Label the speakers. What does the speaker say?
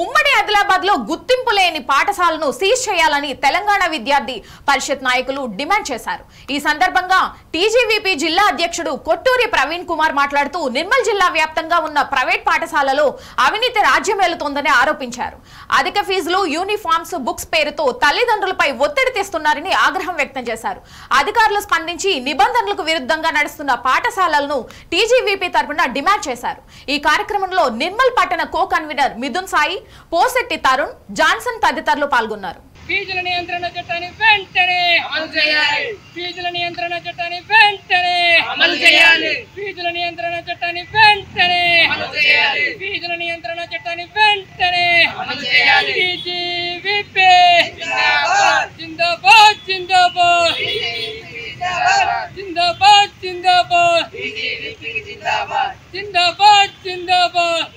Speaker 1: ఉమ్మడి ఆదిలాబాద్ లో గుర్తింపు లేని పాఠశాలను సీజ్ చేయాలని తెలంగాణ విద్యార్థి పరిషత్ నాయకులు డిమాండ్ చేశారు. ఈ సందర్భంగా టీజీవీపీ జిల్లా అధ్యక్షుడు కొట్టూరి ప్రవీణ్ కుమార్ మాట్లాడుతూ నిర్మల్ జిల్లా వ్యాప్తంగా ఉన్న ప్రైవేట్ పాఠశాలలో అవినీతి రాజ్యమేలుతోందని ఆరోపించారు. అధిక ఫీజులు, యూనిఫామ్స్, బుక్స్ పేరుతో తల్లిదండ్రులపై ఒత్తిడి తెస్తున్నారని ఆగ్రహం వ్యక్తం చేశారు. అధికారులు స్పందించి నిబంధనలకు విరుద్ధంగా నడుస్తున్న పాఠశాలలను టీజీవీపీ తరపున డిమాండ్ చేశారు. ఈ కార్యక్రమంలో నిర్మల్ పట్టణ co convener Mithun Sai, పోసెట్టి Tarun, Johnson తదితరులు పాల్గొన్నారు.
Speaker 2: ఫీజుల నియంత్రణ చట్టాన్ని వెంటనే అమలు చేయాలి. ఫీజుల నియంత్రణ చట్టాన్ని వెంటనే అమలు చేయాలి. ఫీజుల నియంత్రణ చట్టాన్ని వెంటనే అమలు చేయాలి. ఫీజుల నియంత్రణ చట్టాన్ని వెంటనే అమలు చేయాలి. టీజీవీపీ జిందాబాద్ జిందాబాద్ జిందాబాద్ జిందాబాద్ జిందాబాద్ టీజీవీపీ జిందాబాద్ జిందాబాద్ జిందాబాద్